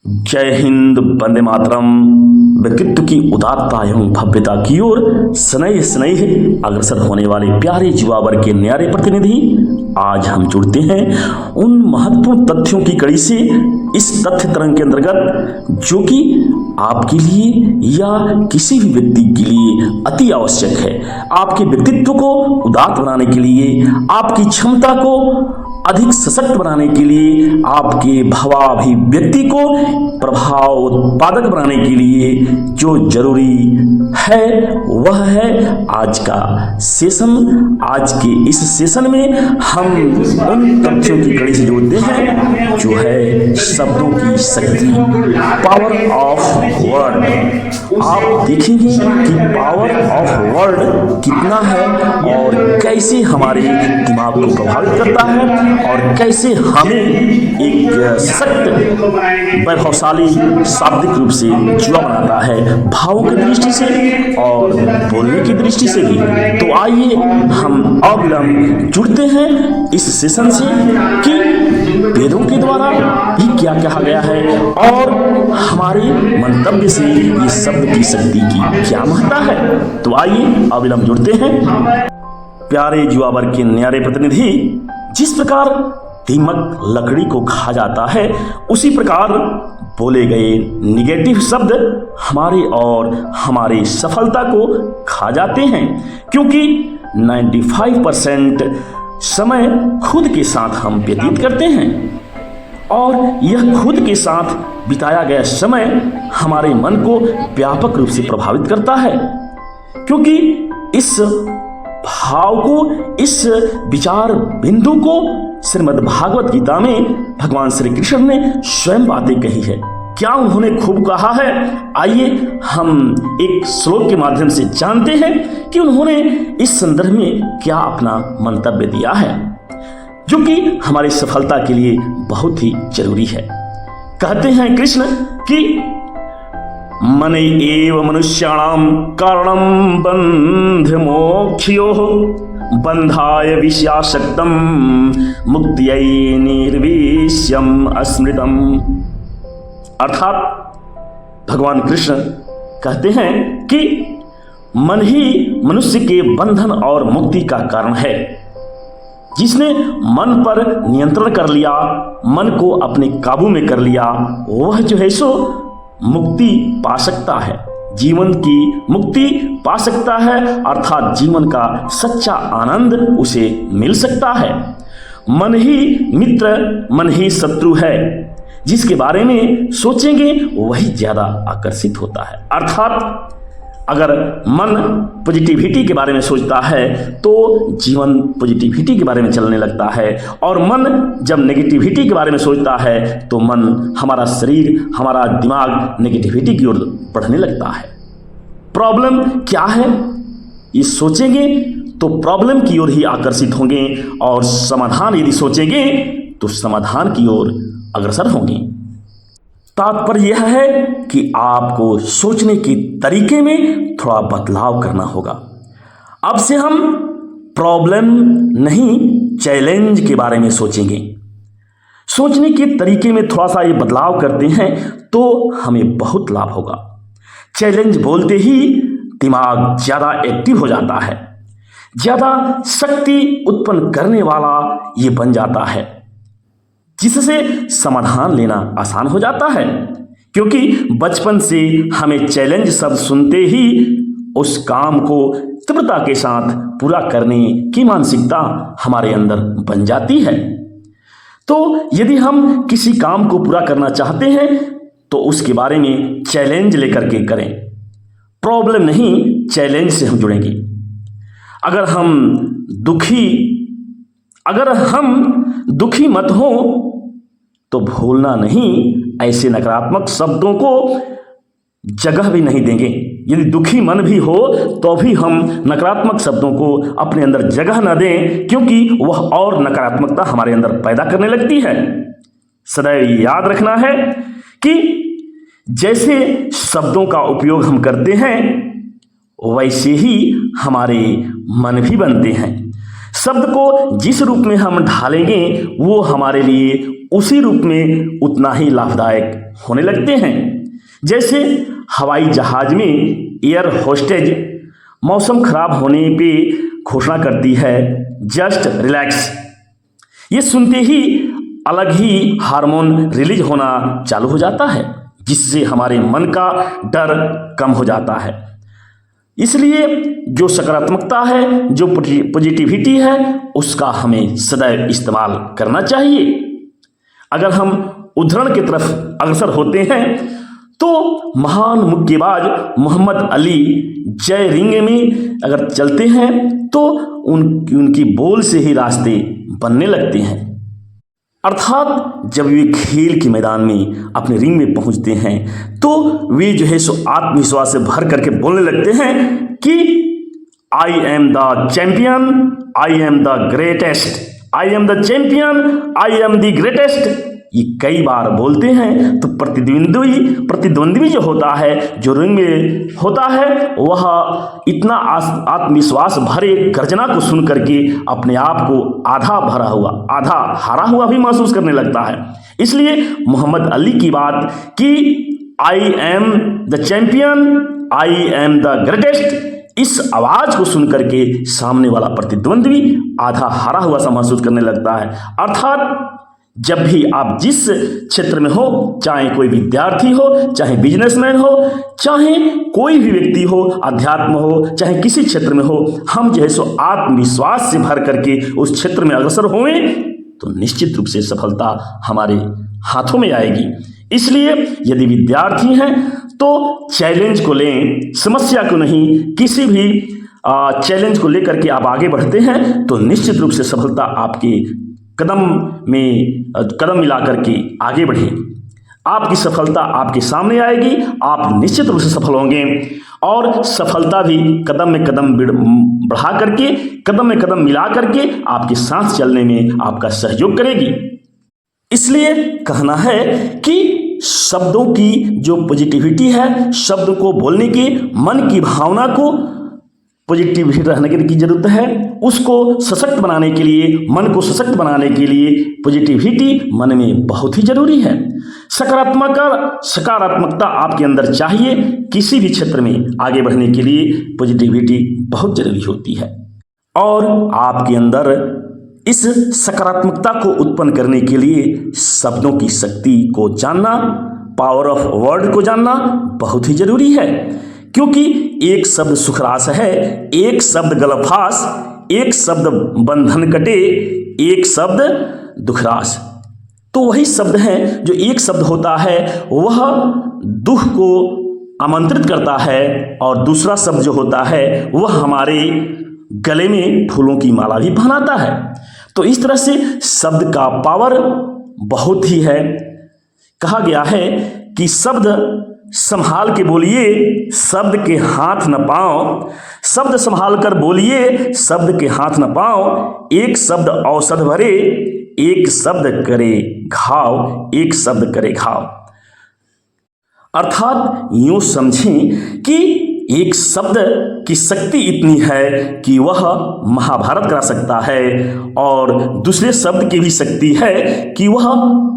जय हिंद, वंदे मातरम। व्यक्तित्व की उदारता एवं भव्यता की ओर स्नेह स्नेह अग्रसर होने वाले प्यारे युवा वर्ग के न्यारे प्रतिनिधि, आज हम जुड़ते हैं उन महत्वपूर्ण तथ्यों की कड़ी से इस तथ्य तरंग के अंतर्गत, जो कि आपके लिए या किसी भी व्यक्ति के लिए अति आवश्यक है। आपके व्यक्तित्व को उदात्त बनाने के लिए, आपकी क्षमता को अधिक सशक्त बनाने के लिए, आपके भावाभिव्यक्ति को प्रभाव उत्पादक बनाने के लिए जो जरूरी है वह है आज का सेशन। आज के इस सेशन में हम उन तथ्यों की कड़ी से जोड़ते हैं जो है शब्दों की शक्ति, पावर ऑफ वर्ड। आप देखेंगे कि पावर ऑफ वर्ड कितना है और कैसे हमारे दिमाग को प्रभावित करता है और कैसे हमें एक सशक्त, वैभवशाली शाब्दिक रूप से जुआ बनाता है, भावों की दृष्टि से और बोलने की दृष्टि से भी। तो आइए हम अविलंब जुड़ते हैं इस सेशन से कि वेदों के द्वारा भी क्या कहा गया है और हमारे मंतव्य से ये शब्द की शक्ति की क्या महत्ता है। तो आइए अविलंब जुड़ते हैं। प्यारे युवा वर्ग के न्यारे प्रतिनिधि, जिस प्रकार दीमक लकड़ी को खा जाता है, उसी प्रकार बोले गए निगेटिव शब्द हमारे और हमारी सफलता को खा जाते हैं, क्योंकि 95% समय खुद के साथ हम व्यतीत करते हैं और यह खुद के साथ बिताया गया समय हमारे मन को व्यापक रूप से प्रभावित करता है, क्योंकि इस भाव को, इस विचार बिंदु को श्रीमद् भागवत गीता में भगवान श्री कृष्ण ने स्वयं बातें कही है। क्या उन्होंने खूब कहा है? आइए हम एक श्लोक के माध्यम से जानते हैं कि उन्होंने इस संदर्भ में क्या अपना मंतव्य दिया है, जो कि हमारी सफलता के लिए बहुत ही जरूरी है। कहते हैं कृष्ण कि मन एव मनुष्याणाम कारणम बंध मोक्षयोः बंधाय विषयासक्तम मुक्त्यै निर्विश्यम अस्मृतम। अर्थात भगवान कृष्ण कहते हैं कि मन ही मनुष्य के बंधन और मुक्ति का कारण है। जिसने मन पर नियंत्रण कर लिया, मन को अपने काबू में कर लिया, वह जो है सो मुक्ति पा सकता है, जीवन की मुक्ति पा सकता है, अर्थात जीवन का सच्चा आनंद उसे मिल सकता है। मन ही मित्र, मन ही शत्रु है। जिसके बारे में सोचेंगे वही ज्यादा आकर्षित होता है। अर्थात अगर मन पॉजिटिविटी के बारे में सोचता है तो जीवन पॉजिटिविटी के बारे में चलने लगता है, और मन जब नेगेटिविटी के बारे में सोचता है तो मन, हमारा शरीर, हमारा दिमाग नेगेटिविटी की ओर बढ़ने लगता है। प्रॉब्लम क्या है, ये सोचेंगे तो प्रॉब्लम की ओर ही आकर्षित होंगे, और समाधान यदि सोचेंगे तो समाधान की ओर अग्रसर होंगे। तात्पर्य यह है कि आपको सोचने के तरीके में थोड़ा बदलाव करना होगा। अब से हम प्रॉब्लम नहीं, चैलेंज के बारे में सोचेंगे। सोचने के तरीके में थोड़ा सा ये बदलाव करते हैं तो हमें बहुत लाभ होगा। चैलेंज बोलते ही दिमाग ज़्यादा एक्टिव हो जाता है, ज़्यादा शक्ति उत्पन्न करने वाला ये बन जाता है, जिससे समाधान लेना आसान हो जाता है। क्योंकि बचपन से हमें चैलेंज शब्द सुनते ही उस काम को तीव्रता के साथ पूरा करने की मानसिकता हमारे अंदर बन जाती है। तो यदि हम किसी काम को पूरा करना चाहते हैं तो उसके बारे में चैलेंज लेकर के करें। प्रॉब्लम नहीं, चैलेंज से हम जुड़ेंगे। अगर हम दुखी मत हो तो भूलना नहीं, ऐसे नकारात्मक शब्दों को जगह भी नहीं देंगे। यदि दुखी मन भी हो तो भी हम नकारात्मक शब्दों को अपने अंदर जगह न दें, क्योंकि वह और नकारात्मकता हमारे अंदर पैदा करने लगती है। सदैव याद रखना है कि जैसे शब्दों का उपयोग हम करते हैं वैसे ही हमारे मन भी बनते हैं। शब्द को जिस रूप में हम ढालेंगे वो हमारे लिए उसी रूप में उतना ही लाभदायक होने लगते हैं। जैसे हवाई जहाज में एयर होस्टेज मौसम खराब होने पे घोषणा करती है जस्ट रिलैक्स। ये सुनते ही अलग ही हार्मोन रिलीज होना चालू हो जाता है, जिससे हमारे मन का डर कम हो जाता है। इसलिए जो सकारात्मकता है, जो पॉजिटिविटी है, उसका हमें सदैव इस्तेमाल करना चाहिए। अगर हम उद्धरण की तरफ अग्रसर होते हैं तो महान मुक्केबाज मोहम्मद अली जय रिंग में अगर चलते हैं तो उनकी बोल से ही रास्ते बनने लगते हैं। अर्थात जब वे खेल के मैदान में अपने रिंग में पहुंचते हैं तो वे जो है सो आत्मविश्वास से भर करके बोलने लगते हैं कि I am the champion, I am the greatest, I am the champion, I am the greatest. ये कई बार बोलते हैं तो प्रतिद्वंद्वी जो होता है, जो रिंग में होता है, वह इतना आत्मविश्वास भरे गर्जना को सुन करके अपने आप को आधा भरा हुआ, आधा हारा हुआ भी महसूस करने लगता है। इसलिए मोहम्मद अली की बात कि I am the champion, I am the greatest, इस आवाज को सुन करके सामने वाला प्रतिद्वंद्वी आधा हारा हुआ सा महसूस करने लगता है। अर्थात जब भी आप जिस क्षेत्र में हो, चाहे कोई विद्यार्थी हो, चाहे बिजनेसमैन हो, चाहे कोई भी व्यक्ति हो, अध्यात्म हो, चाहे किसी क्षेत्र में हो, हम जो है सो आत्मविश्वास से भर करके उस क्षेत्र में अग्रसर हों तो निश्चित रूप से सफलता हमारे हाथों में आएगी। इसलिए यदि विद्यार्थी हैं तो चैलेंज को लें, समस्या को नहीं। किसी भी चैलेंज को लेकर के आप आगे बढ़ते हैं तो निश्चित रूप से सफलता आपके कदम मिला करके आगे बढ़े। आपकी सफलता आपके सामने आएगी, आप निश्चित रूप से सफल होंगे और सफलता भी कदम में कदम बढ़ा करके, कदम में कदम मिला करके आपके साथ चलने में आपका सहयोग करेगी। इसलिए कहना है कि शब्दों की जो पॉजिटिविटी है, शब्द को बोलने की, मन की भावना को पॉजिटिव रहने की जरूरत है। उसको सशक्त बनाने के लिए, मन को सशक्त बनाने के लिए पॉजिटिविटी मन में बहुत ही जरूरी है। सकारात्मकता आपके अंदर चाहिए। किसी भी क्षेत्र में आगे बढ़ने के लिए पॉजिटिविटी बहुत जरूरी होती है। और आपके अंदर इस सकारात्मकता को उत्पन्न करने के लिए शब्दों की शक्ति को जानना, पावर ऑफ वर्ड को जानना बहुत ही जरूरी है। क्योंकि एक शब्द सुखरास है, एक शब्द गलफास, एक शब्द बंधन कटे, एक शब्द दुखरास। तो वही शब्द है, जो एक शब्द होता है वह दुख को आमंत्रित करता है और दूसरा शब्द जो होता है वह हमारे गले में फूलों की माला भी पहनाता है। तो इस तरह से शब्द का पावर बहुत ही है। कहा गया है कि शब्द संभाल के बोलिए, शब्द के हाथ न पाओ, शब्द संभाल कर बोलिए, शब्द के हाथ न पाओ। एक शब्द औषध भरे, एक शब्द करे घाव, एक शब्द करे घाव। अर्थात यूं समझें कि एक शब्द की शक्ति इतनी है कि वह महाभारत करा सकता है और दूसरे शब्द की भी शक्ति है कि वह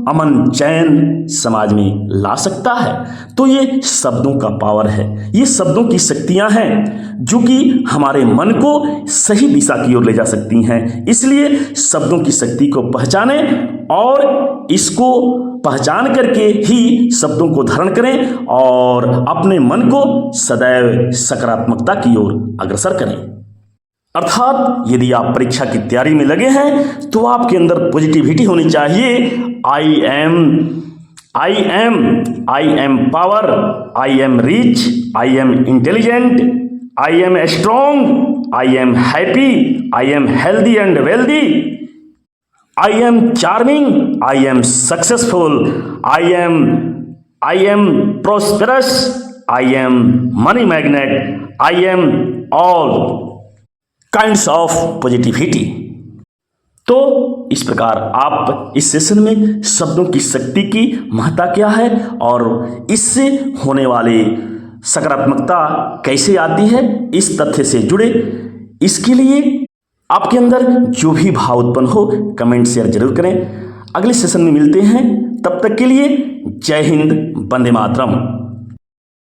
अमन चैन समाज में ला सकता है। तो ये शब्दों का पावर है, ये शब्दों की शक्तियां हैं जो कि हमारे मन को सही दिशा की ओर ले जा सकती हैं। इसलिए शब्दों की शक्ति को पहचानें और इसको पहचान करके ही शब्दों को धारण करें और अपने मन को सदैव सकारात्मकता की ओर अग्रसर करें। अर्थात यदि आप परीक्षा की तैयारी में लगे हैं तो आपके अंदर पॉजिटिविटी होनी चाहिए। I am power, I am rich, I am intelligent, I am strong, I am happy, I am healthy and wealthy, I am charming, I am successful, I am prosperous, I am money magnet, I am all kinds of positivity। तो इस प्रकार आप इस session में शब्दों की शक्ति की महत्ता क्या है और इससे होने वाले सकारात्मकता कैसे आती है, इस तथ्य से जुड़े। इसके लिए आपके अंदर जो भी भाव उत्पन्न हो कमेंट शेयर जरूर करें। अगले सेशन में मिलते हैं, तब तक के लिए जय हिंद, वंदे मातरम।